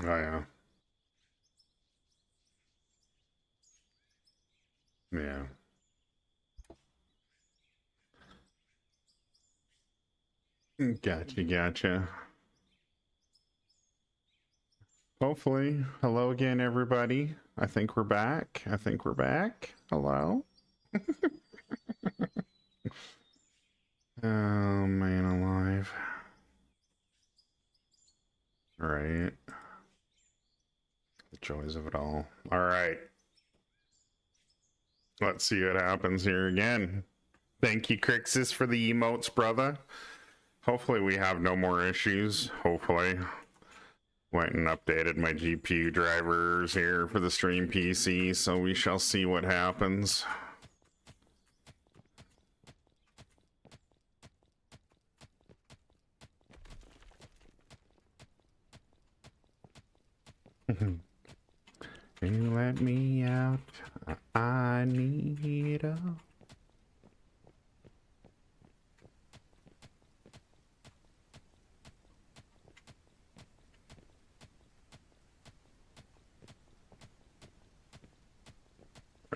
Oh yeah. Yeah. Gotcha. Hopefully. Hello again, everybody. I think we're back. Hello. Oh man alive. Right. The joys of it all. Alright. Let's see what happens here again. Thank you, Crixus, for the emotes, brother. Hopefully we have no more issues. Hopefully. Went and updated my GPU drivers here for the stream PC, so we shall see what happens. You let me out. I need a...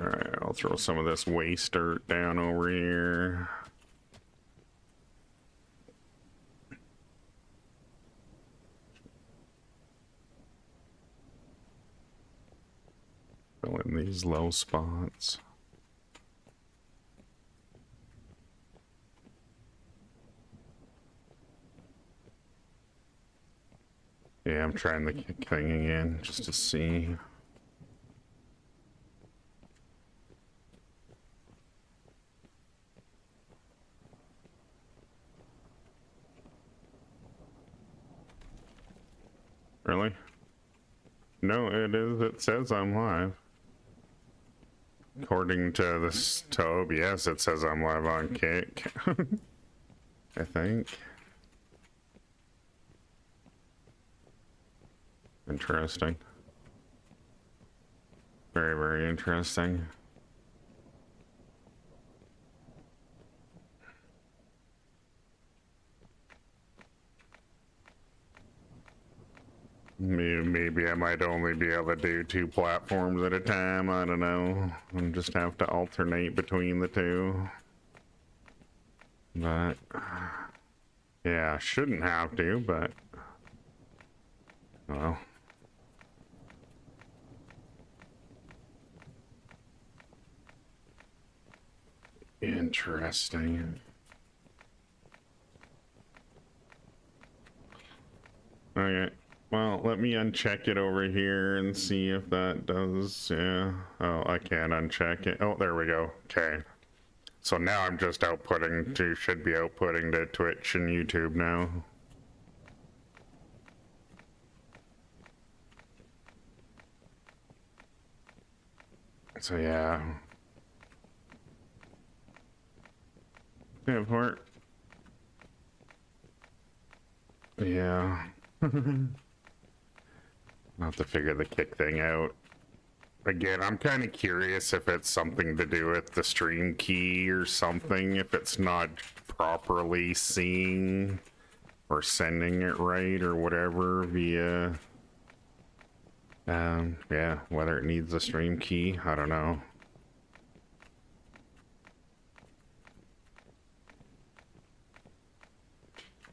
Alright, I'll throw some of this waste dirt down over here. Fill in these low spots. Yeah, I'm trying the kick thing again just to see. Really? No, it is. It says I'm live. According to this to OBS, it says I'm live on Kick. I think. Interesting. Very, very interesting. Maybe I might only be able to do 2 platforms at a time. I don't know. I'll just have to alternate between the 2. But yeah, shouldn't have to, but well. Interesting. Okay. Well, let me uncheck it over here and see if that does, yeah. Oh, I can't uncheck it. Oh, there we go. Okay. So now I'm just outputting to, should be outputting to Twitch and YouTube now. So yeah. Yeah, part. Yeah. I'll have to figure the kick thing out. Again, I'm kind of curious if it's something to do with the stream key or something, if it's not properly seeing or sending it right or whatever via... yeah, whether it needs a stream key, I don't know.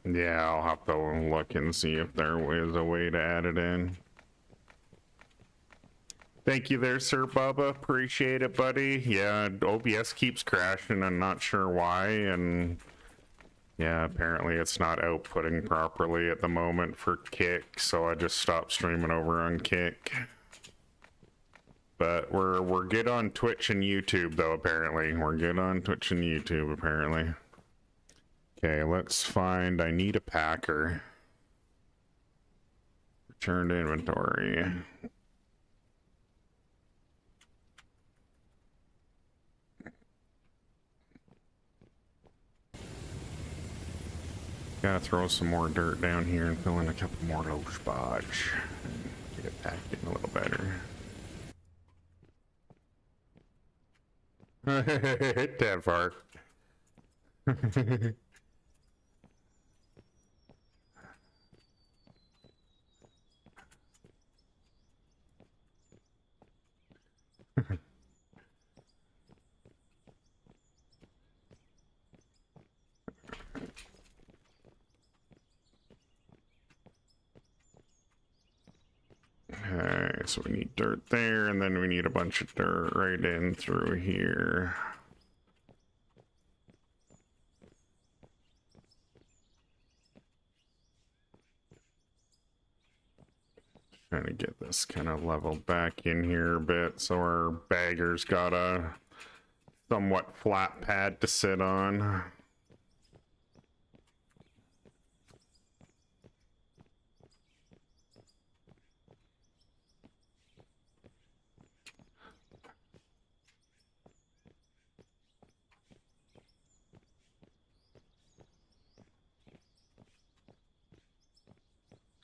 Yeah, I'll have to look and see if there is a way to add it in. Thank you there, Sir Bubba. Appreciate it, buddy. Yeah, OBS keeps crashing. I'm not sure why, and yeah, apparently it's not outputting properly at the moment for Kick, so I just stopped streaming over on Kick. But we're good on Twitch and YouTube, though, apparently. We're good on Twitch and YouTube, apparently. Okay, let's find... I need a packer. Return to inventory. Gotta throw some more dirt down here and fill in a couple more low spots. Get it packed in a little better. That far. so we need dirt there, and then we need a bunch of dirt right in through here. Trying to get this kind of leveled back in here a bit, so our bagger's got a somewhat flat pad to sit on.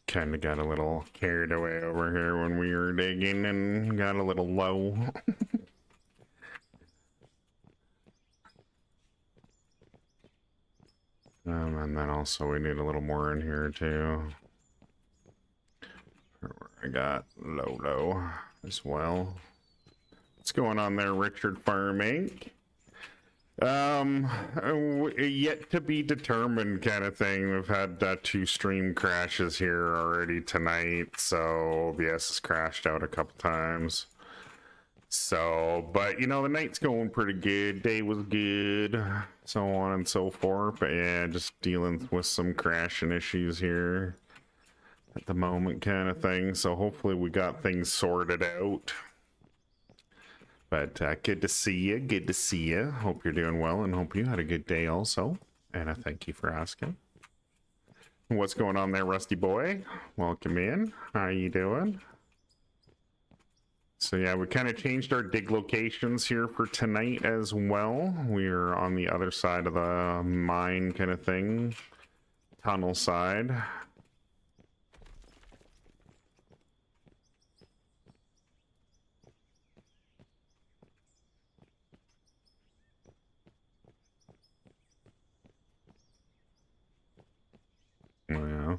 Kind of got a little carried away over here when we were digging and got a little low. And then also we need a little more in here too. I got low as well. What's going on there, Richard Farming? Yet to be determined kind of thing. We've had 2 stream crashes here already tonight, so OBS has crashed out a couple times. So, but you know, the night's going pretty good, day was good, so on and so forth. But yeah, just dealing with some crashing issues here at the moment kind of thing. So hopefully we got things sorted out. But good to see you. Good to see you. Hope you're doing well and hope you had a good day also. And I thank you for asking. What's going on there, Rusty Boy? Welcome in. How you doing? So yeah, we kind of changed our dig locations here for tonight as well. We're on the other side of the mine kind of thing. Tunnel side. Yeah.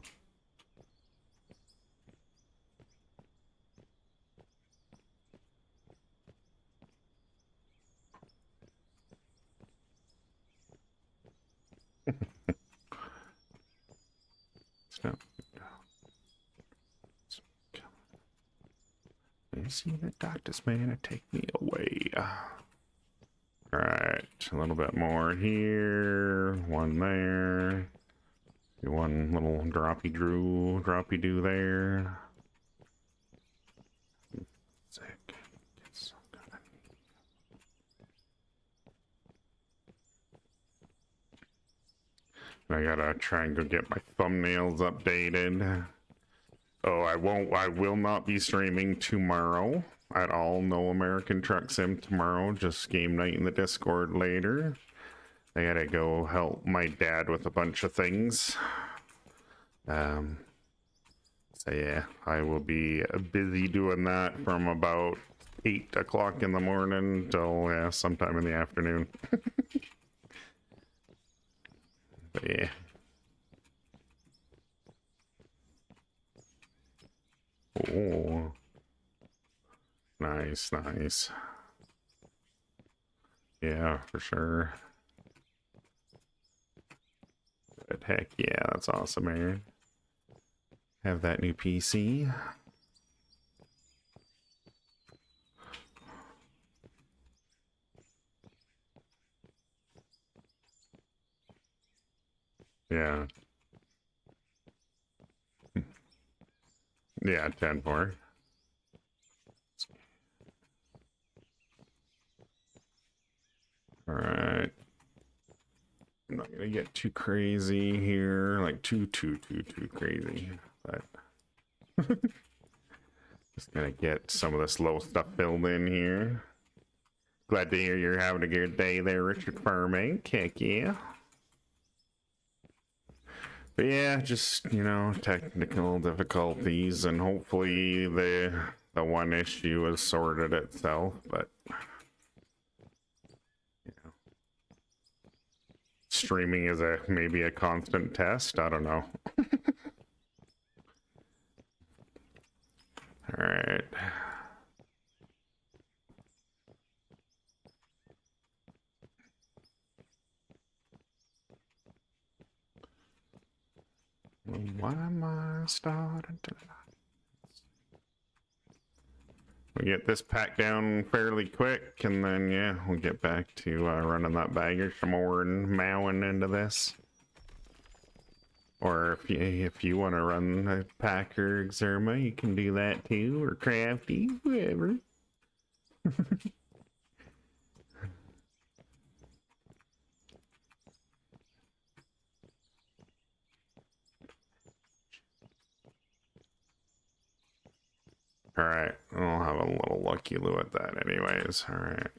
Stop. You see the doctor's man to take me away. All right, a little bit more here, one there. One little droppy do there. Sick. I gotta try and go get my thumbnails updated. Oh, I will not be streaming tomorrow at all. No American Truck Sim tomorrow, just game night in the Discord later. I gotta go help my dad with a bunch of things. So yeah, I will be busy doing that from about 8 o'clock in the morning till sometime in the afternoon. But yeah. Oh, nice. Yeah, for sure. But heck yeah, that's awesome, man. Have that new PC. Yeah. Yeah, 10-4. All right. I'm not gonna get too crazy here, like too crazy, but just gonna get some of this low stuff filled in here. Glad to hear you're having a good day there, Richard Farming. Heck yeah. But yeah, just, you know, technical difficulties, and hopefully the one issue has sorted itself, but you know, streaming is maybe a constant test. I don't know. All right. Why am I starting to? we'll get this packed down fairly quick, and then yeah, we'll get back to running that bagger some more and mowing into this. Or if you want to run a Packer Xerma, you can do that too, or Crafty, whoever. Alright, I'll have a little lucky loo at that anyways. Alright.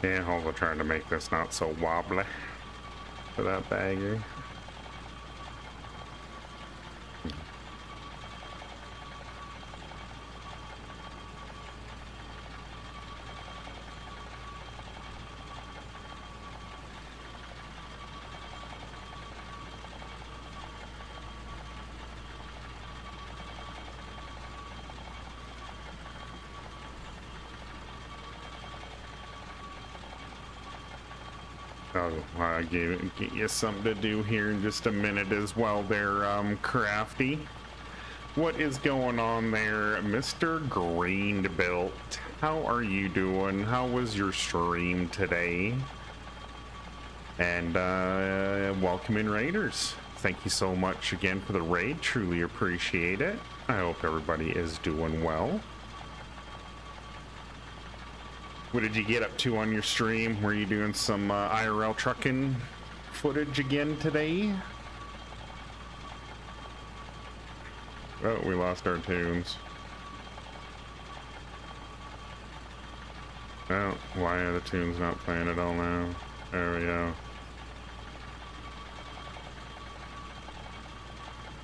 Yeah, also trying to make this not so wobbly for that bagger. I'll get you something to do here in just a minute as well there, Crafty. What is going on there, Mr. Grained-Built? How are you doing? How was your stream today? And welcome in, Raiders. Thank you so much again for the raid. Truly appreciate it. I hope everybody is doing well. What did you get up to on your stream? Were you doing some IRL trucking footage again today? Oh, we lost our tunes. Oh, why are the tunes not playing at all now? There we go.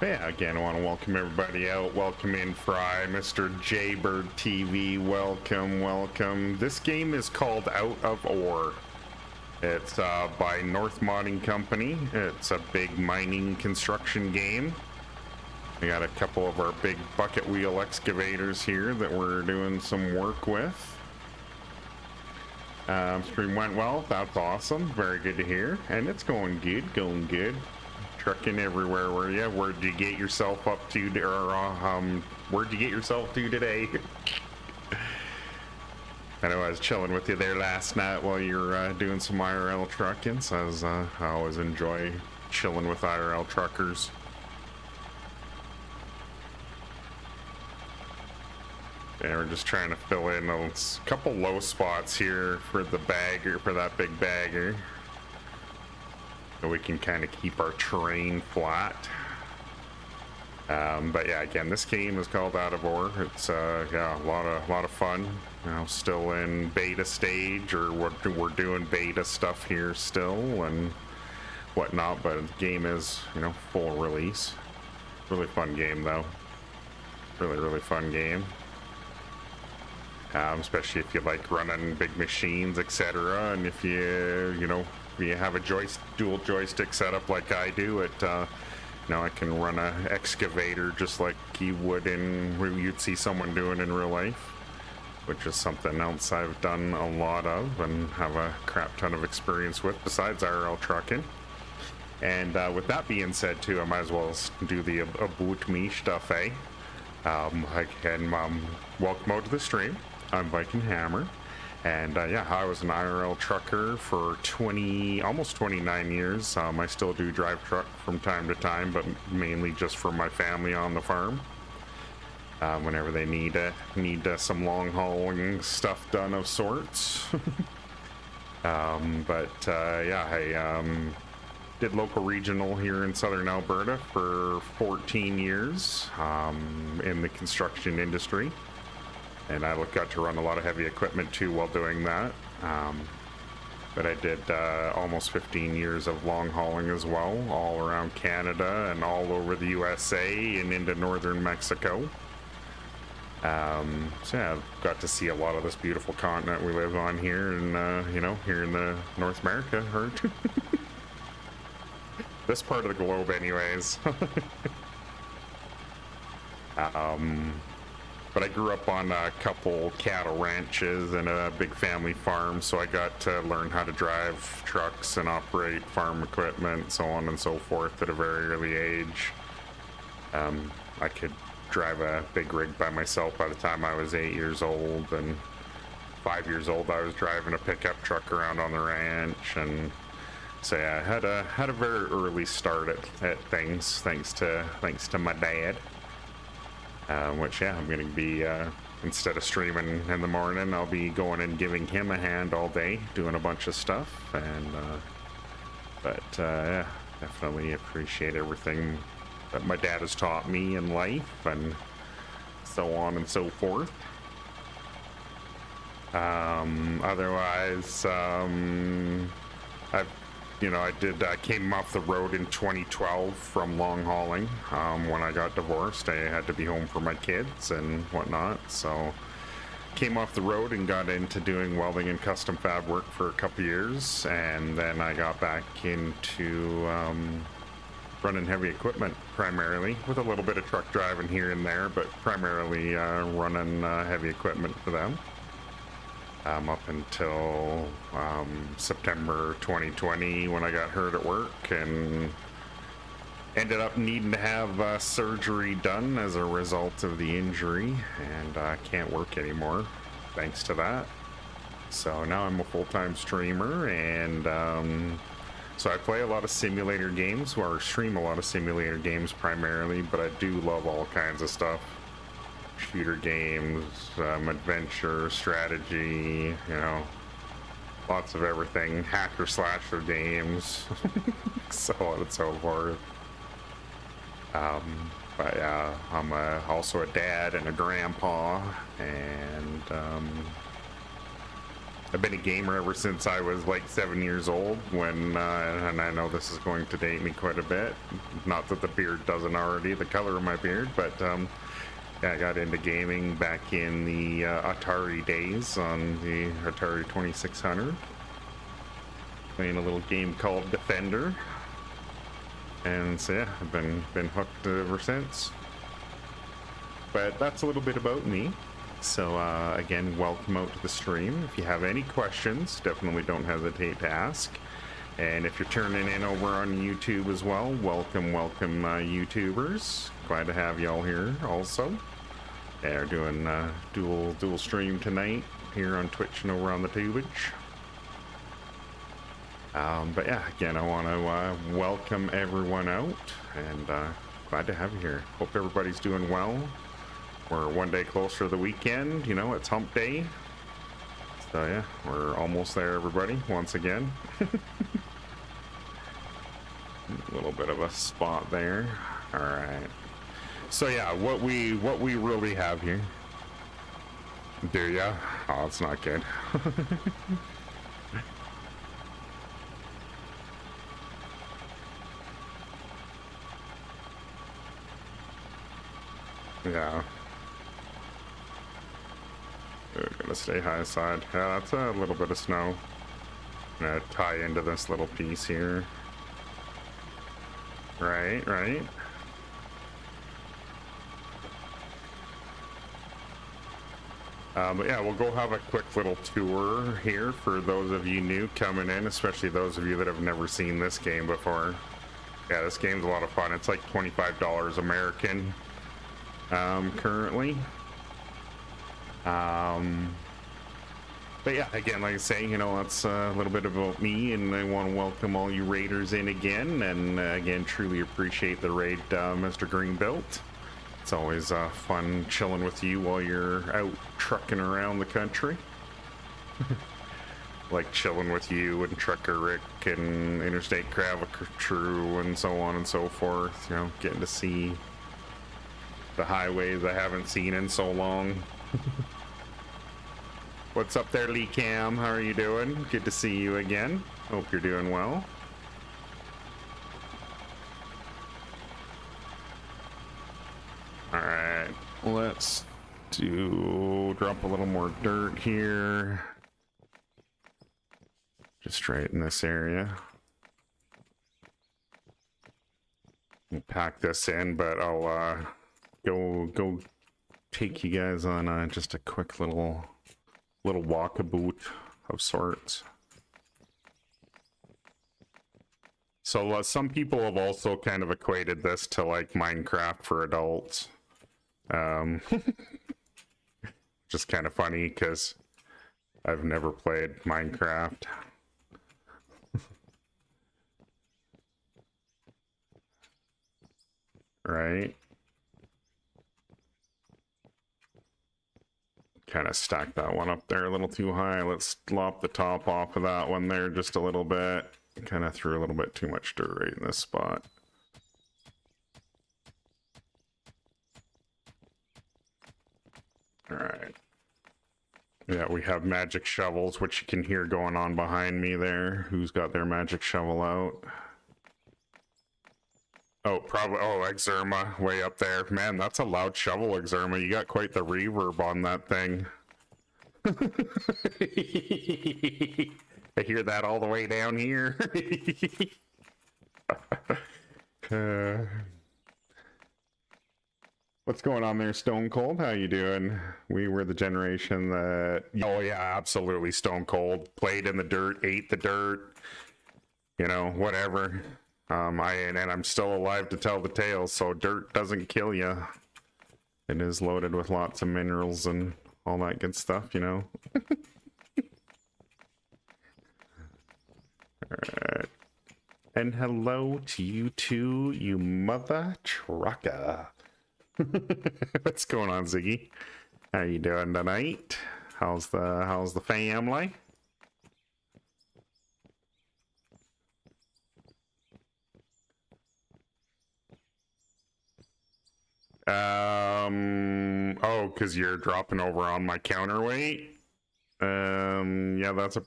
Yeah, again, I want to welcome everybody out. Welcome in, Fry, Mr. Jaybird TV. Welcome, welcome. This game is called Out of Ore. It's by North Modding Company. It's a big mining construction game. We got a couple of our big bucket wheel excavators here that we're doing some work with. Stream went well. That's awesome. Very good to hear. And it's going good, going good. Trucking everywhere, were you? Where'd you get yourself up to, or where'd you get yourself to today? I know I was chilling with you there last night while you're doing some IRL trucking, so I always enjoy chilling with IRL truckers. And we're just trying to fill in a couple low spots here for the bagger, for that big bagger. So we can kind of keep our terrain flat. But yeah, again, this game is called Out of Ore. It's yeah, a lot of fun. You know, still in beta stage, or we're doing beta stuff here still and whatnot. But the game is, you know, full release. Really fun game though. Really fun game. Especially if you like running big machines, etc. And if you know. You have a dual joystick setup like I do. Now I can run a excavator just like you would you'd see someone doing in real life, which is something else I've done a lot of and have a crap ton of experience with besides IRL trucking. And with that being said too, I might as well do the about me stuff, eh? Again, welcome out to the stream. I'm Viking Hammer. And yeah, I was an IRL trucker for almost 29 years. I still do drive truck from time to time, but mainly just for my family on the farm. Whenever they need some long hauling stuff done of sorts. Yeah, I did local regional here in southern Alberta for 14 years in the construction industry. and I got to run a lot of heavy equipment too while doing that. But I did almost 15 years of long hauling as well, all around Canada and all over the USA and into northern Mexico. So yeah, I've got to see a lot of this beautiful continent we live on here, and you know, here in the North America, or this part of the globe, anyways. But I grew up on a couple cattle ranches and a big family farm, so I got to learn how to drive trucks and operate farm equipment, so on and so forth, at a very early age. I could drive a big rig by myself by the time I was 8 years old, and 5 years old I was driving a pickup truck around on the ranch. And so yeah, I had a very early start at things, thanks to my dad. Which, yeah, I'm gonna be, instead of streaming in the morning, I'll be going and giving him a hand all day, doing a bunch of stuff. And yeah, definitely appreciate everything that my dad has taught me in life, and so on and so forth. Otherwise, I came off the road in 2012 from long hauling. When I got divorced, I had to be home for my kids and whatnot, so came off the road and got into doing welding and custom fab work for a couple years, and then I got back into running heavy equipment primarily, with a little bit of truck driving here and there, but primarily running heavy equipment for them. Up until September 2020, when I got hurt at work and ended up needing to have surgery done as a result of the injury, and I can't work anymore thanks to that. So now I'm a full-time streamer, and so I play a lot of simulator games, or stream a lot of simulator games primarily, but I do love all kinds of stuff. Shooter games, adventure, strategy, you know, lots of everything, hacker slasher games, so on and so forth. But yeah, I'm also a dad and a grandpa, and I've been a gamer ever since I was like 7 years old, when, and I know this is going to date me quite a bit, not that the beard doesn't already, the color of my beard, but yeah, I got into gaming back in the Atari days, on the Atari 2600, playing a little game called Defender, and so yeah, I've been hooked ever since. But that's a little bit about me. So again, welcome out to the stream. If you have any questions, definitely don't hesitate to ask. And if you're turning in over on YouTube as well, welcome YouTubers. Glad to have y'all here also. They're doing dual stream tonight here on Twitch and over on the Tubage. But yeah, again, I want to welcome everyone out, and glad to have you here. Hope everybody's doing well. We're one day closer to the weekend, you know, it's hump day. So yeah, we're almost there, everybody, once again. A little bit of a spot there. All right. So yeah, what we really have here. Do ya? Oh, it's not good. Yeah. We're gonna stay high side. Yeah, that's a little bit of snow. Gonna tie into this little piece here. Right. But yeah, we'll go have a quick little tour here for those of you new coming in, especially those of you that have never seen this game before. Yeah, this game's a lot of fun. It's like $25 American currently. But yeah, again, like I say, you know, that's a little bit about me, and I want to welcome all you raiders in again, and again, truly appreciate the raid, Mr. Greenbelt. It's always fun chilling with you while you're out trucking around the country. Like chilling with you and Trucker Rick and Interstate Crew and so on and so forth, you know, getting to see the highways I haven't seen in so long. What's up there, Lee Cam? How are you doing? Good to see you again. Hope you're doing well. All right, let's drop a little more dirt here. Just right in this area. We'll pack this in, but I'll go take you guys on just a quick little walkabout of sorts. So some people have also kind of equated this to like Minecraft for adults. Just kind of funny because I've never played Minecraft. Right? Kind of stacked that one up there a little too high. Let's lop the top off of that one there just a little bit. Kind of threw a little bit too much dirt right in this spot. All right. Yeah, we have magic shovels, which you can hear going on behind me there. Who's got their magic shovel out? Oh, probably. Oh, Exerma way up there. Man, that's a loud shovel, Exerma. You got quite the reverb on that thing. I hear that all the way down here. What's going on there, Stone Cold? How you doing? We were the generation that... Oh, yeah, absolutely. Stone Cold. Played in the dirt, ate the dirt. You know, whatever. And I'm still alive to tell the tale, so dirt doesn't kill you. It is loaded with lots of minerals and all that good stuff, you know. Alright. And hello to you too, you mother trucker. What's going on, Ziggy? How you doing tonight? How's the family? Oh, because you're dropping over on my counterweight? Yeah, that's a...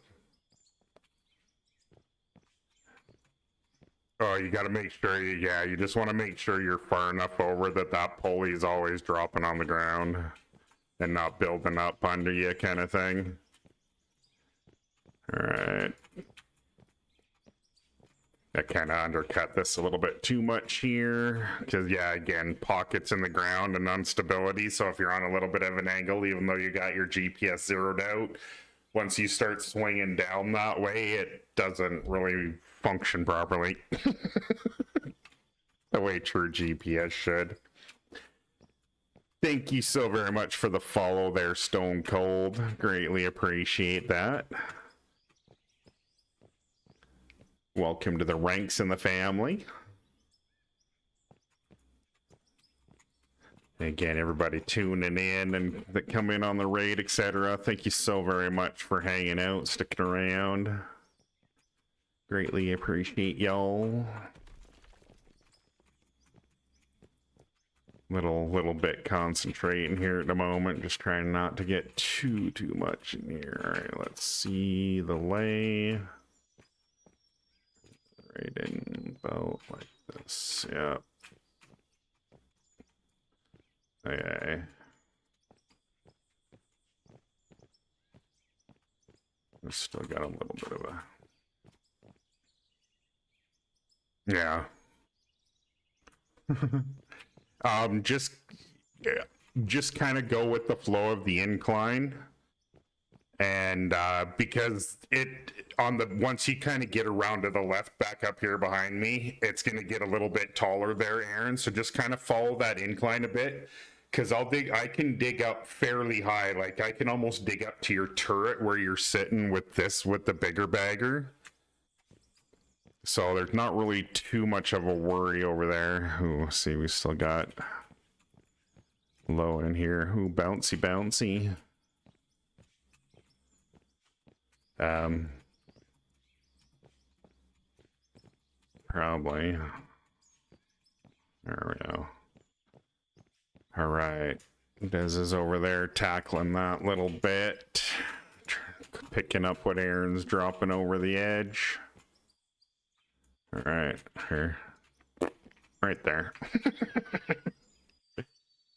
Oh, you gotta make sure, you just want to make sure you're far enough over that that pulley is always dropping on the ground and not building up under you kind of thing. Alright. I kind of undercut this a little bit too much here because, yeah, again, pockets in the ground and instability. So if you're on a little bit of an angle, even though you got your GPS zeroed out, once you start swinging down that way, it doesn't really function properly the way true GPS should. Thank you so very much for the follow there, Stone Cold. Greatly appreciate that. Welcome to the ranks in the family. Again, everybody tuning in and that come in on the raid, etc. Thank you so very much for hanging out, sticking around. Greatly appreciate y'all. Little bit concentrating here at the moment, just trying not to get too much in here. All right, let's see the lay. Right in about like this, yeah. Okay. I've still got a little bit of a... Yeah. Just kind of go with the flow of the incline. And because once you kind of get around to the left back up here behind me, it's going to get a little bit taller there, Aaron. So just kind of follow that incline a bit, because I can dig up fairly high. Like I can almost dig up to your turret where you're sitting with the bigger bagger. So there's not really too much of a worry over there. Ooh, see, we still got low in here. Ooh, bouncy. Probably. There we go. All right. Dez is over there tackling that little bit. Picking up what Aaron's dropping over the edge. All right, here. Right there.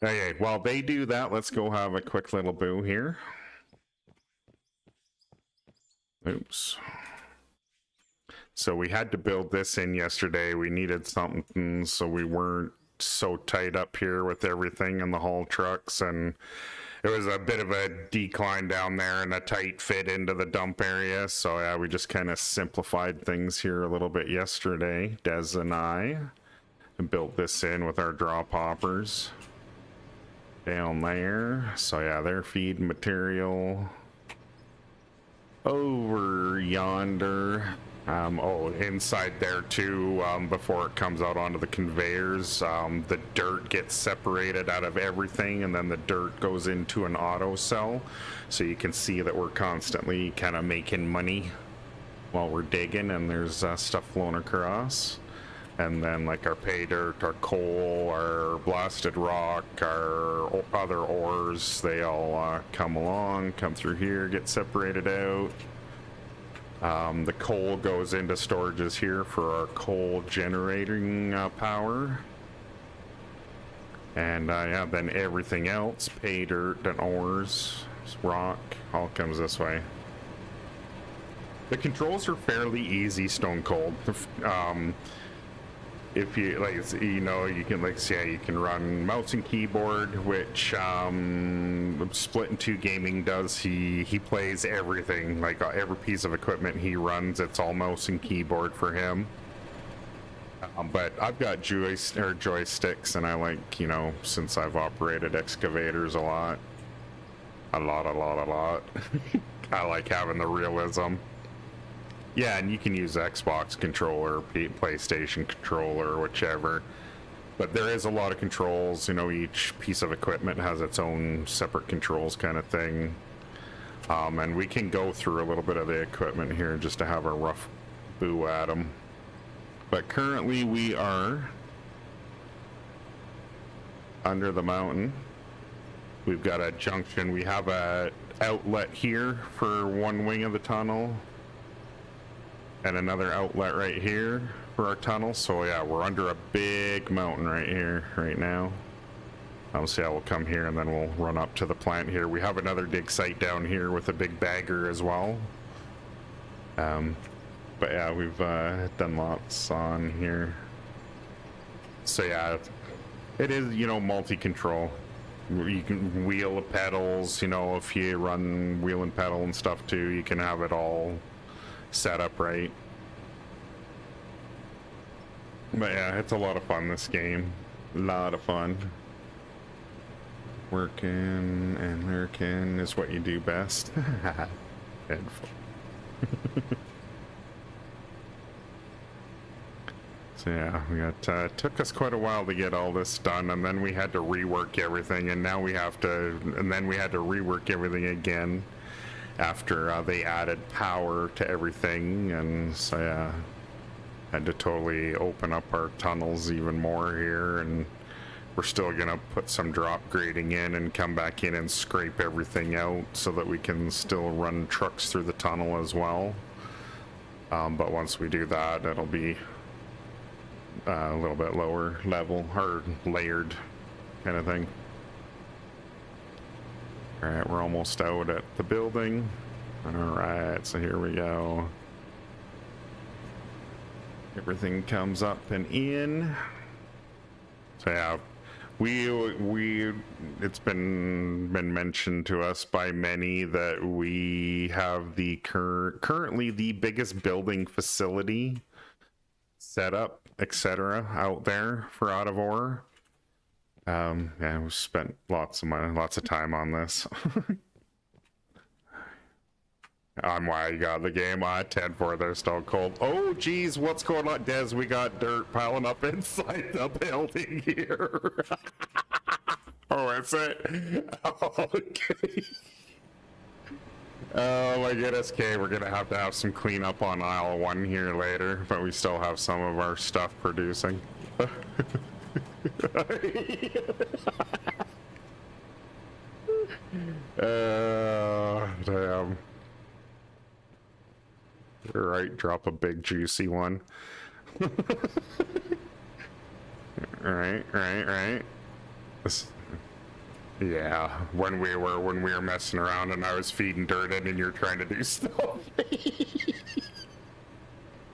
Okay, while they do that, let's go have a quick little boo here. Oops. So we had to build this in yesterday. We needed something so we weren't so tight up here with everything in the haul trucks, and it was a bit of a decline down there and a tight fit into the dump area. So yeah, we just kind of simplified things here a little bit yesterday, Des and I, and built this in with our drop hoppers down there. So yeah, they're feeding material over yonder. Oh, inside there too, before it comes out onto the conveyors, the dirt gets separated out of everything, and then the dirt goes into an auto cell. So you can see that we're constantly kind of making money while we're digging, and there's stuff flowing across. And then like our pay dirt, our coal, our blasted rock, our other ores, they all come along, come through here, get separated out. The coal goes into storages here for our coal generating power. And yeah, then everything else, pay dirt and ores, rock, all comes this way. The controls are fairly easy, Stone Cold. If you like, you know, you can like say you can run mouse and keyboard, which Split in Two Gaming does. He plays everything, like every piece of equipment he runs, it's all mouse and keyboard for him. But I've got joysticks, and I like, you know, since I've operated excavators a lot. I like having the realism. Yeah, and you can use Xbox controller, PlayStation controller, whichever. But there is a lot of controls, you know, each piece of equipment has its own separate controls kind of thing. And we can go through a little bit of the equipment here just to have a rough boo at them. But currently we are under the mountain. We've got a junction. We have a outlet here for one wing of the tunnel, and another outlet right here for our tunnel. So yeah, we're under a big mountain right here, right now. So yeah, we'll come here and then we'll run up to the plant here. We have another dig site down here with a big bagger as well. But yeah, we've done lots on here. So yeah, it is, you know, multi-control. You can wheel the pedals, you know, if you run wheel and pedal and stuff too, you can have it all set up right. But yeah, it's a lot of fun, this game. A lot of fun. Working and lurking is what you do best. So yeah, we got took us quite a while to get all this done, and then we had to rework everything, and now we have to, and then we had to rework everything again after they added power to everything. And so yeah, had to totally open up our tunnels even more here, and we're still gonna put some drop grading in and come back in and scrape everything out so that we can still run trucks through the tunnel as well. But once we do that, it'll be a little bit lower level, or layered kind of thing. All right, we're almost out at the building. All right, so here we go. Everything comes up and in. So yeah, it's been mentioned to us by many that we have the currently the biggest building facility set up, etc., out there for out of ore. Yeah, we spent lots of money, lots of time on this. On why you got the game. 10-4, they're still cold. Oh geez, what's going on, Des? We got dirt piling up inside the building here. Oh, that's it. Okay. Oh my goodness. Okay, we're gonna have to have some cleanup on aisle 1 here later, but we still have some of our stuff producing. Damn. Right, drop a big juicy one. Right. Yeah, when we were messing around and I was feeding dirt in and you're trying to do stuff.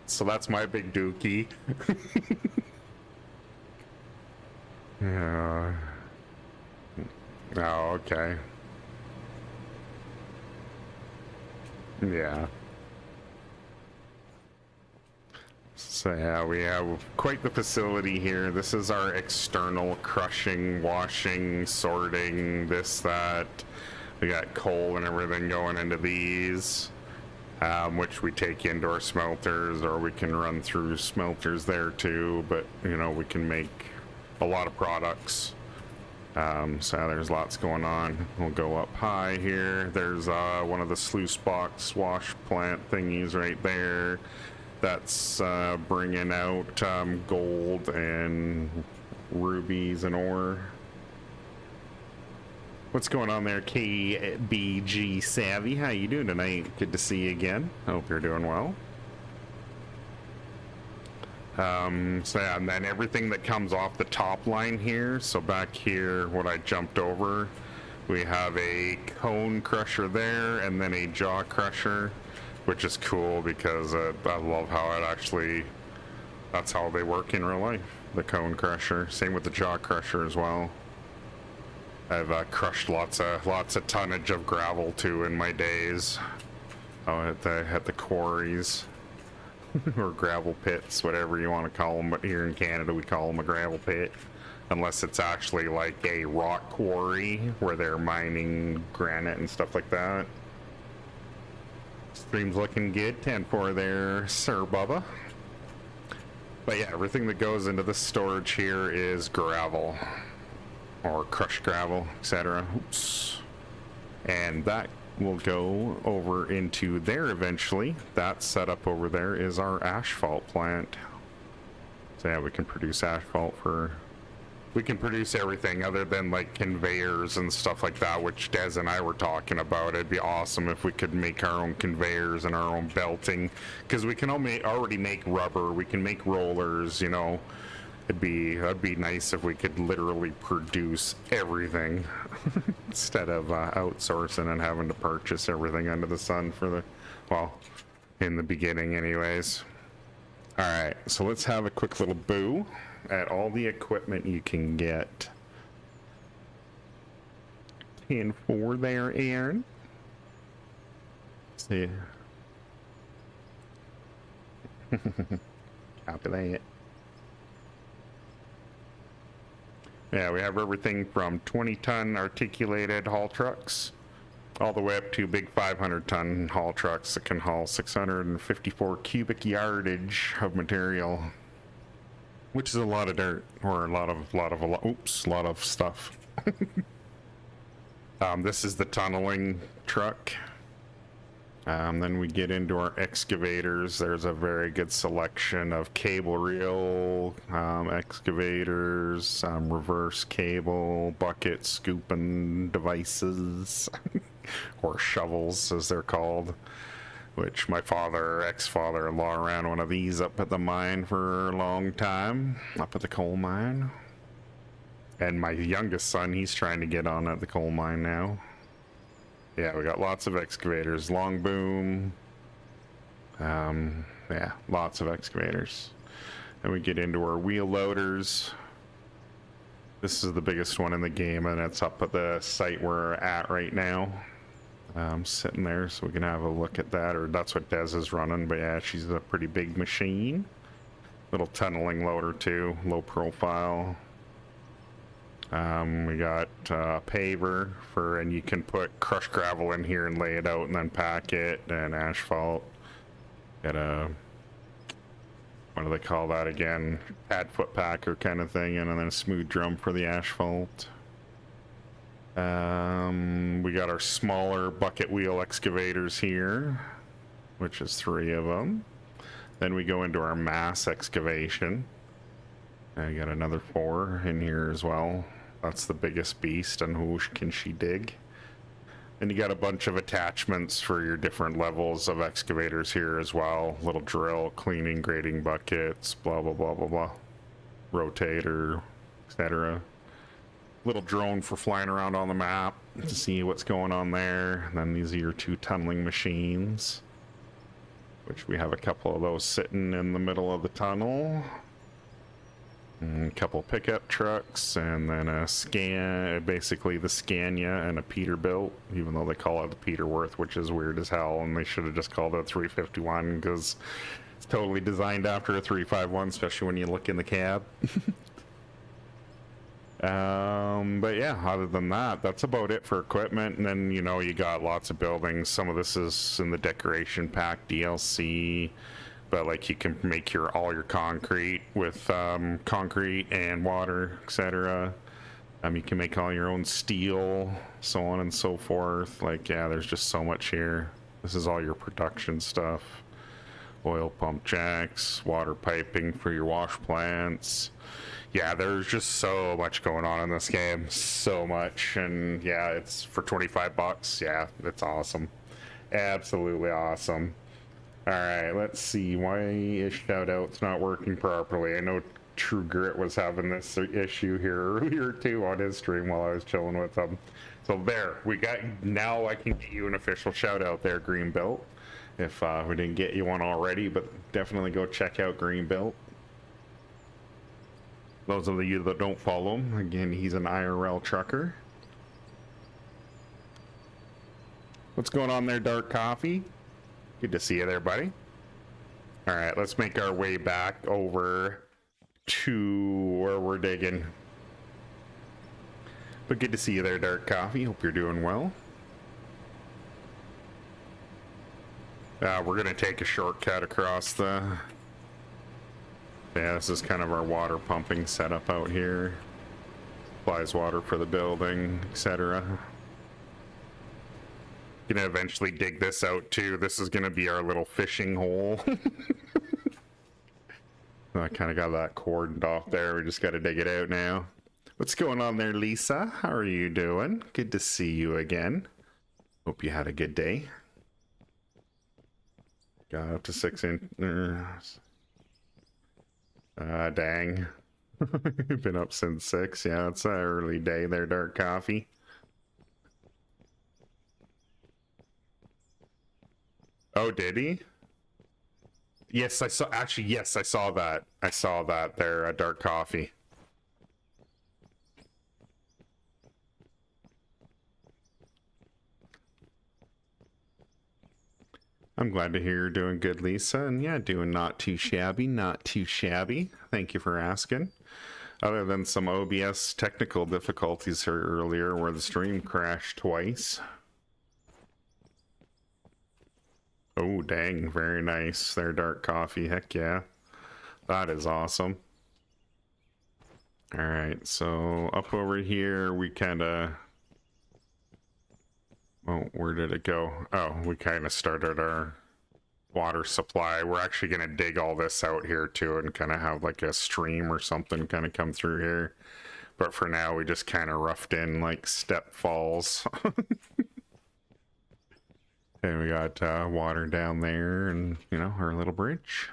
So that's my big dookie. Yeah. Oh, okay. Yeah. So yeah, we have quite the facility here. This is our external crushing, washing, sorting, this, that. We got coal and everything going into these, which we take into our smelters, or we can run through smelters there too, but you know, we can make a lot of products. So there's lots going on. We'll go up high here. There's one of the sluice box wash plant thingies right there. That's bringing out gold and rubies and ore. What's going on there, KBG Savvy? How you doing tonight? Good to see you again. Hope you're doing well. So yeah, and then everything that comes off the top line here. So back here, what I jumped over, we have a cone crusher there, and then a jaw crusher, which is cool because I love how it actually, that's how they work in real life, the cone crusher. Same with the jaw crusher as well. I've crushed lots of tonnage of gravel too in my days. Oh, at the quarries. Or gravel pits, whatever you want to call them, but here in Canada we call them a gravel pit, unless it's actually like a rock quarry where they're mining granite and stuff like that. Stream's looking good, 10-4 there, Sir Bubba. But yeah, everything that goes into the storage here is gravel, or crushed gravel, etc. Oops. And that will go over into there eventually. That setup over there is our asphalt plant. So yeah, we can produce asphalt for, we can produce everything other than like conveyors and stuff like that, which Des and I were talking about. It'd be awesome if we could make our own conveyors and our own belting, because we can already make rubber, we can make rollers, you know. That'd be nice if we could literally produce everything instead of outsourcing and having to purchase everything under the sun for the, well, in the beginning anyways. All right, so let's have a quick little boo at all the equipment you can get. 10-4 there, Aaron. See. Copy that. Yeah, we have everything from 20-ton articulated haul trucks all the way up to big 500-ton haul trucks that can haul 654 cubic yardage of material, which is a lot of dirt, or a lot of stuff. This is the tunneling truck. Then we get into our excavators. There's a very good selection of cable reel excavators, reverse cable, bucket scooping devices, or shovels as they're called, which my ex-father-in-law ran one of these up at the mine for a long time, up at the coal mine. And my youngest son, he's trying to get on at the coal mine now. Yeah, we got lots of excavators, long boom. Yeah, lots of excavators. Then we get into our wheel loaders. This is the biggest one in the game, and it's up at the site we're at right now. Sitting there, so we can have a look at that, or that's what Des is running. But yeah, she's a pretty big machine. Little tunneling loader too, low profile. We got a paver and you can put crushed gravel in here and lay it out and then pack it, and asphalt. Got a, what do they call that again? Pad foot packer kind of thing, and then a smooth drum for the asphalt. We got our smaller bucket wheel excavators here, which is 3 of them. Then we go into our mass excavation. I got another 4 in here as well. That's the biggest beast, and whoosh can she dig. And you got a bunch of attachments for your different levels of excavators here as well. Little drill, cleaning, grading buckets, blah, blah, blah, blah, blah. Rotator, etc. Little drone for flying around on the map to see what's going on there. And then these are your 2 tunneling machines, which we have a couple of those sitting in the middle of the tunnel. And a couple pickup trucks, and then basically the Scania and a Peterbilt, even though they call it the Peterworth, which is weird as hell, and they should have just called it 351 because it's totally designed after a 351, especially when you look in the cab. But yeah, other than that, that's about it for equipment. And then, you know, you got lots of buildings. Some of this is in the decoration pack DLC. But like you can make all your concrete with concrete and water, etc. You can make all your own steel, so on and so forth. Like, yeah, there's just so much here. This is all your production stuff. Oil pump jacks, water piping for your wash plants. Yeah, there's just so much going on in this game. So much. And yeah, it's for 25 bucks. Yeah, it's awesome. Absolutely awesome. Alright, let's see. Why is Shoutout's not working properly? I know True Grit was having this issue here earlier too on his stream while I was chilling with him. So there, now I can get you an official shoutout there, Greenbelt. If we didn't get you one already, but definitely go check out Greenbelt. Those of you that don't follow him, again, he's an IRL trucker. What's going on there, Dark Coffee? Good to see you there, buddy. All right, let's make our way back over to where we're digging. But good to see you there, Dark Coffee. Hope you're doing well. We're gonna take a shortcut across the... Yeah, this is kind of our water pumping setup out here. Supplies water for the building, etc. Gonna eventually dig this out too. This is gonna be our little fishing hole. I kind of got that cordoned off there. We just got to dig it out now. What's going on there, Lisa? How are you doing? Good to see you again. Hope you had a good day. Got up to 6 inches. Dang. Been up since 6. Yeah, it's an early day there, Dark Coffee. Oh, did he? Yes, I saw. Actually, yes, I saw that. I saw that there, Dark Coffee. I'm glad to hear you're doing good, Lisa. And yeah, doing not too shabby, not too shabby. Thank you for asking. Other than some OBS technical difficulties here earlier where the stream crashed twice. Oh, dang. Very nice. There, Dark Coffee. Heck yeah. That is awesome. Alright, so up over here, we kind of... Oh, where did it go? Oh, we kind of started our water supply. We're actually going to dig all this out here too and kind of have like a stream or something kind of come through here. But for now, we just kind of roughed in like step falls. And we got water down there and, you know, our little bridge.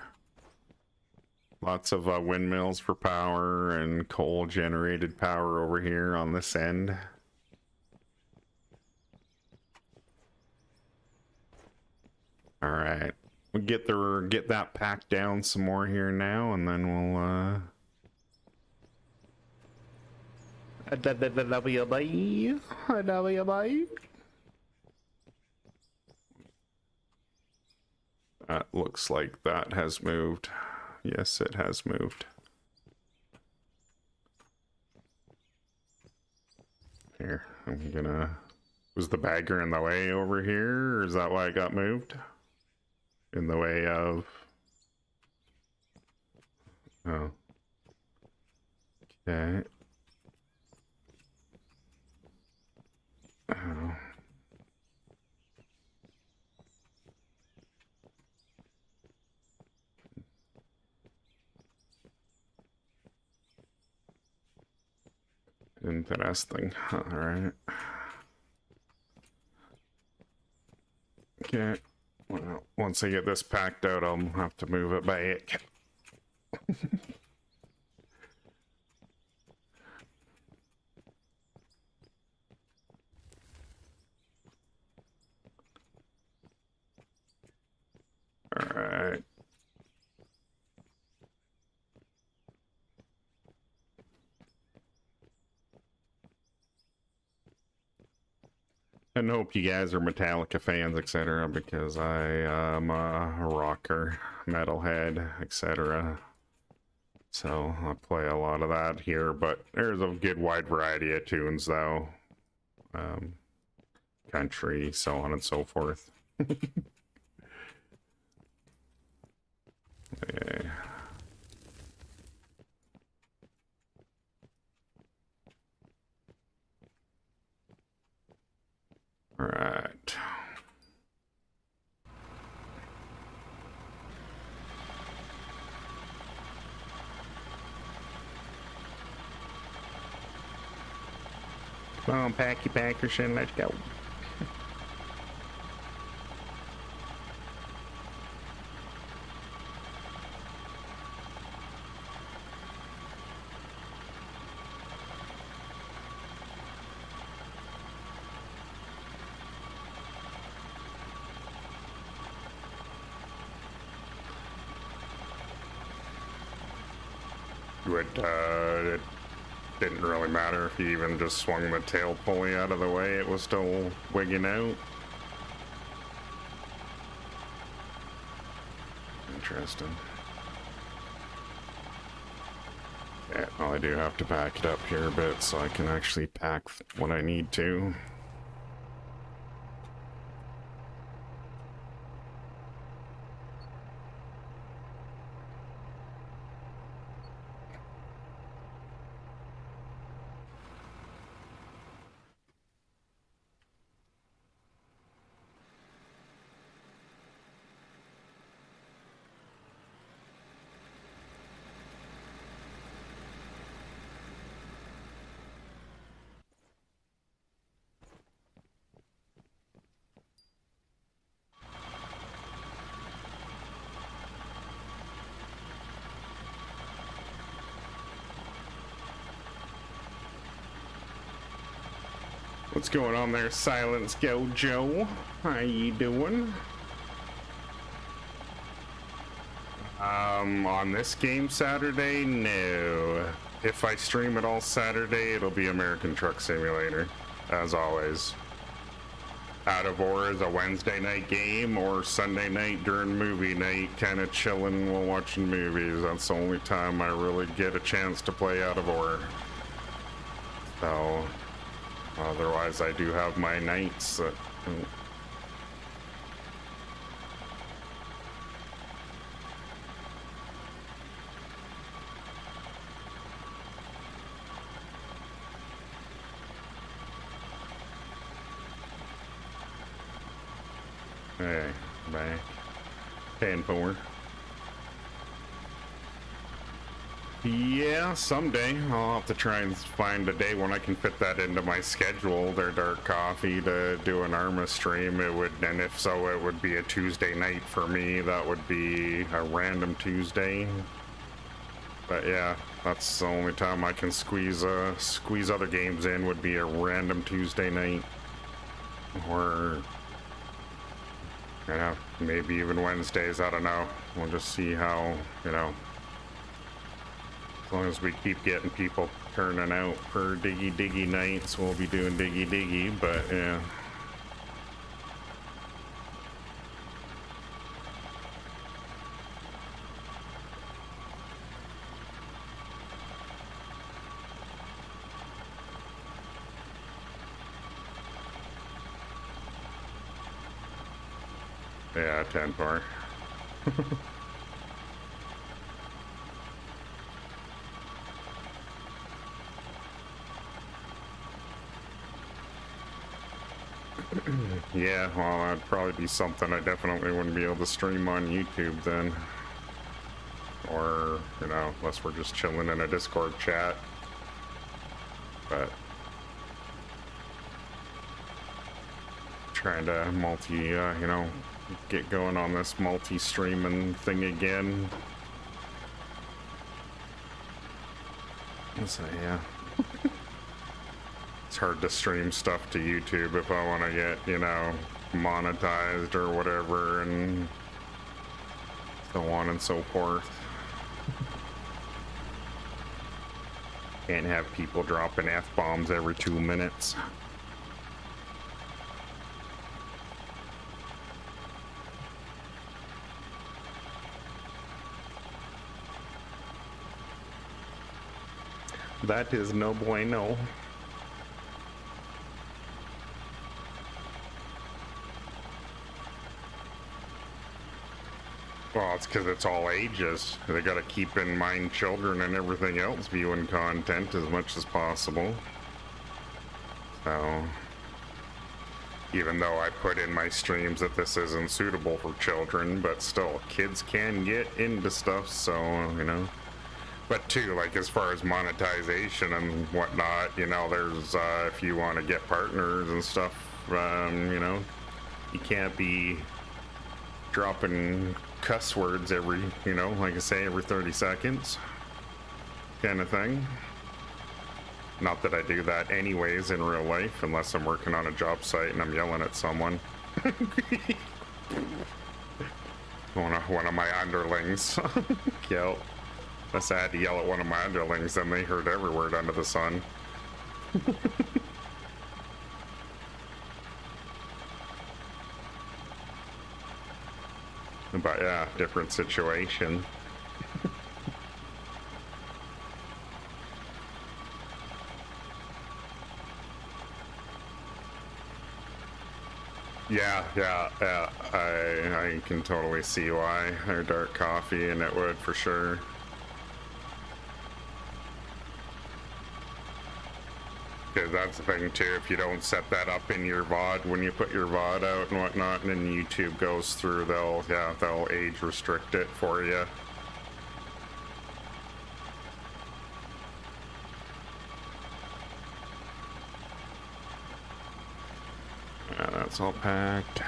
Lots of windmills for power and coal generated power over here on this end. All right, we'll get that packed down some more here now, and then we'll That looks like that has moved. Yes, it has moved. Here, I'm gonna... Was the bagger in the way over here, or is that why it got moved? In the way of... Oh. Okay. Oh. Interesting. All right. Okay. Well, once I get this packed out, I'll have to move it back. All right. And hope you guys are Metallica fans, etc., because I am a rocker, metalhead, etc. So I play a lot of that here, but there's a good wide variety of tunes, though. Country, so on and so forth. Okay. All right. Come on, Packy Packerson, let's go. It didn't really matter if you even just swung the tail pulley out of the way, it was still wigging out. Interesting. Yeah, well, I do have to back it up here a bit so I can actually pack what I need to. What's going on there, Silence Gojo? How you doing? On this game Saturday, no. If I stream it all Saturday, it'll be American Truck Simulator, as always. Out of Ore is a Wednesday night game or Sunday night during movie night, kind of chilling while watching movies. That's the only time I really get a chance to play Out of Ore. So, otherwise I do have my nights that... Hey, back. 10-4. Yeah, someday. I'll have to try and find a day when I can fit that into my schedule, their Dark Coffee, to do an Arma stream. It would, and if so, it would be a Tuesday night for me. That would be a random Tuesday. But yeah, that's the only time I can squeeze other games in, would be a random Tuesday night. Or... yeah, maybe even Wednesdays, I don't know. We'll just see how, you know, as long as we keep getting people turning out for Diggy Diggy nights, we'll be doing Diggy Diggy, but yeah. Yeah, 10-4. Yeah, well, that'd probably be something I definitely wouldn't be able to stream on YouTube then. Or, you know, unless we're just chilling in a Discord chat. But... trying to you know, get going on this multi-streaming thing again. So yeah. It's hard to stream stuff to YouTube if I want to get, you know, monetized or whatever, and so on and so forth. Can't have people dropping F-bombs every 2 minutes. That is no bueno. Well, it's because it's all ages. They got to keep in mind children and everything else viewing content as much as possible. So, even though I put in my streams that this isn't suitable for children, but still, kids can get into stuff, so, you know. But too, like, as far as monetization and whatnot, you know, there's, if you want to get partners and stuff, you know, you can't be dropping cuss words every, you know, like I say, every 30 seconds kind of thing. Not that I do that anyways in real life, unless I'm working on a job site and I'm yelling at someone. one of my underlings. Yep. I had to yell at one of my underlings, and they heard every word under the sun. But yeah, different situation. Yeah, I can totally see why. Or dark coffee, and it would for sure. Because that's the thing too, if you don't set that up in your VOD, when you put your VOD out and whatnot, and then YouTube goes through, they'll age restrict it for you. Yeah, that's all packed.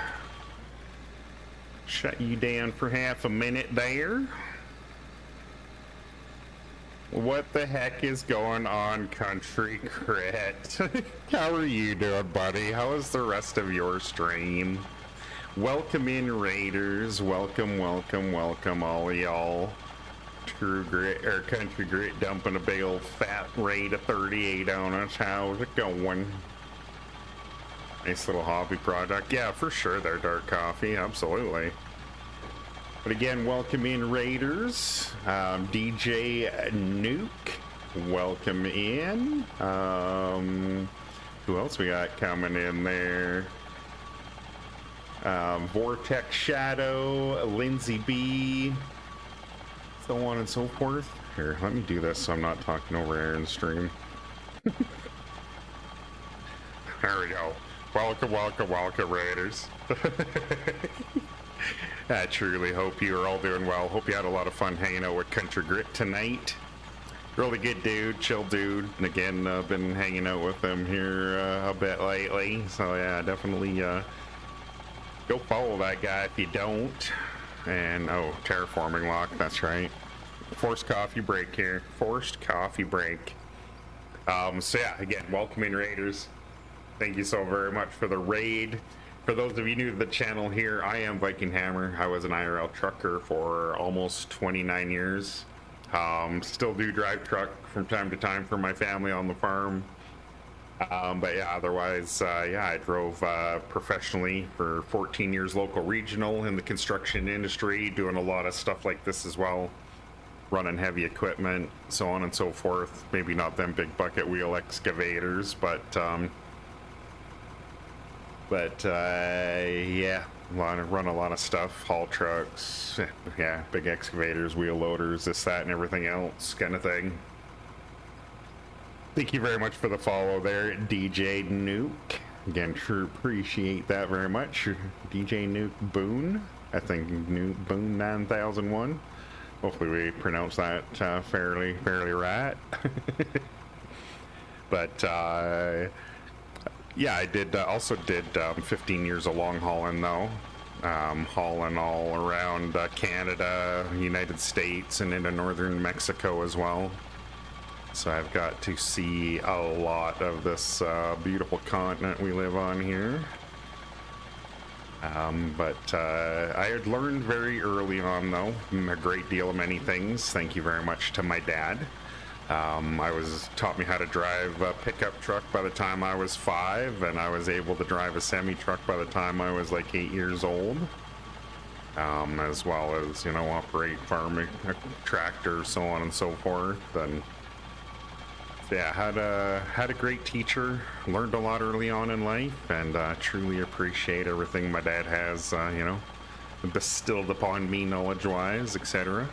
Shut you down for half a minute there. What the heck is going on, Country Crit? How are you doing, buddy? How is the rest of your stream? Welcome in, Raiders. Welcome, all y'all. True Grit, or Country Grit dumping a big old fat raid of 38 on us. How's it going? Nice little hobby project. Yeah, for sure, they're dark coffee. Absolutely. But again, welcome in, Raiders. DJ Nuke, welcome in. Who else we got coming in there? Vortex Shadow, Lindsay B, so on and so forth. Here, let me do this so I'm not talking over Aaron's stream. There we go. Welcome, Raiders. I truly hope you are all doing well. Hope you had a lot of fun hanging out with Country Grit tonight. Really good dude, chill dude. And again, I've been hanging out with him here a bit lately. So yeah, definitely go follow that guy if you don't. And oh, terraforming lock, that's right. Forced coffee break here. Forced coffee break. So yeah, again, welcome in, Raiders. Thank you so very much for the raid. For those of you new to the channel here, I am Viking Hammer. I was an IRL trucker for almost 29 years. Still do drive truck from time to time for my family on the farm. But yeah, otherwise, yeah, I drove professionally for 14 years, local regional in the construction industry, doing a lot of stuff like this as well. Running heavy equipment, so on and so forth. Maybe not them big bucket wheel excavators, but yeah, run a lot of stuff, haul trucks, yeah, big excavators, wheel loaders, this, that, and everything else kind of thing. Thank you very much for the follow there, DJ Nuke. Again, sure appreciate that very much. DJ Nuke Boone, I think Nuke Boone 9001. Hopefully we pronounce that fairly right. But Yeah, I did also did 15 years of long hauling though, hauling all around Canada, United States, and into northern Mexico as well. So I've got to see a lot of this beautiful continent we live on here. But I had learned very early on, though, a great deal of many things. Thank you very much to my dad. Taught me how to drive a pickup truck by the time I was 5, and I was able to drive a semi truck by the time I was like 8 years old. As well as, you know, operate farming tractor, so on and so forth. And yeah, had a great teacher, learned a lot early on in life, and truly appreciate everything my dad has, you know, bestilled upon me knowledge-wise, etc.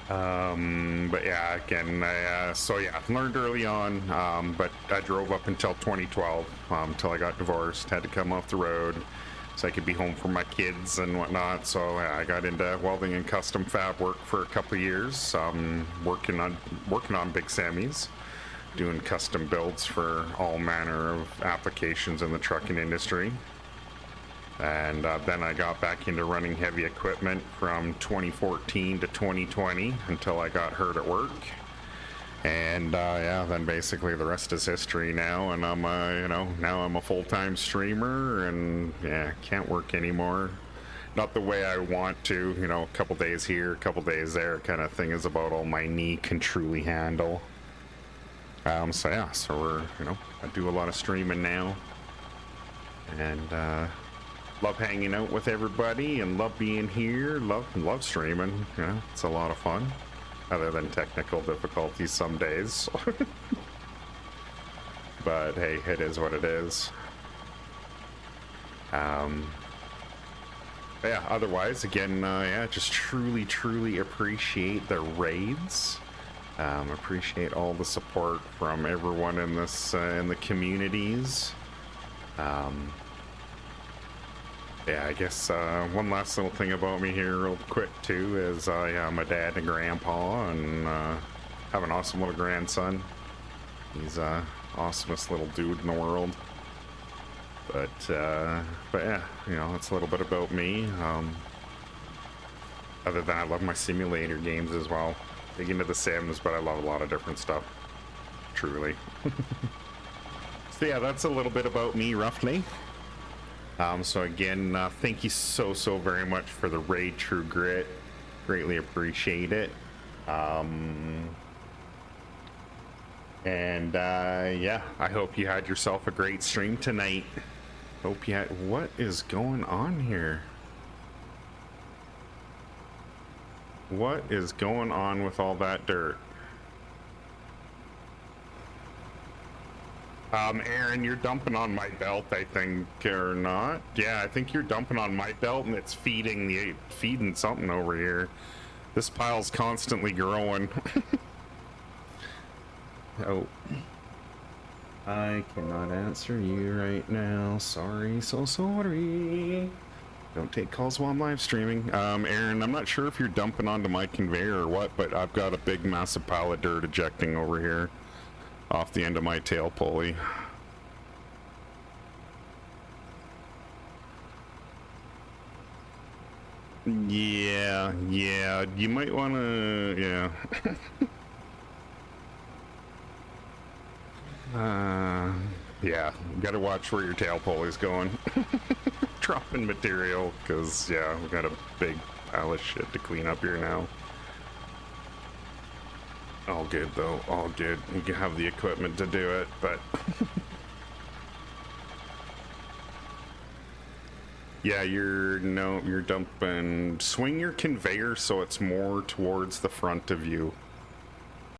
But yeah, again, so yeah, learned early on, but I drove up until 2012, until I got divorced, had to come off the road so I could be home for my kids and whatnot. So I got into welding and custom fab work for a couple of years, working on big semis, doing custom builds for all manner of applications in the trucking industry. And then I got back into running heavy equipment from 2014 to 2020 until I got hurt at work. And yeah, then basically the rest is history now, and I'm you know, now I'm a full-time streamer, and yeah, can't work anymore. Not the way I want to, you know, a couple days here, a couple days there kind of thing is about all my knee can truly handle. So yeah, so we're, you know, I do a lot of streaming now, and love hanging out with everybody, and love being here, love streaming, you know, it's a lot of fun. Other than technical difficulties some days. But hey, it is what it is. Yeah, otherwise, again, yeah, just truly appreciate the raids. Appreciate all the support from everyone in this, in the communities. Yeah, I guess one last little thing about me here real quick too is yeah, I'm a dad and grandpa, and have an awesome little grandson. He's awesomest little dude in the world. But yeah, you know, that's a little bit about me. Other than I love my simulator games as well. Big into the Sims, but I love a lot of different stuff. Truly. So yeah, that's a little bit about me roughly. So again, thank you so very much for the raid, True Grit. Greatly appreciate it. And yeah, I hope you had yourself a great stream tonight. Hope you had... What is going on here? What is going on with all that dirt? Aaron, you're dumping on my belt, I think, or not? Yeah, I think you're dumping on my belt, and it's feeding something over here. This pile's constantly growing. Oh. I cannot answer you right now. Sorry, so sorry. Don't take calls while I'm live streaming. Aaron, I'm not sure if you're dumping onto my conveyor or what, but I've got a big massive pile of dirt ejecting over here off the end of my tail pulley. Yeah, you might want to, yeah. Yeah, you gotta watch where your tail pulley's going. Dropping material, because, yeah, we've got a big pile of shit to clean up here now. All good though, all good. You can have the equipment to do it, but yeah, you're dumping. Swing your conveyor so it's more towards the front of you.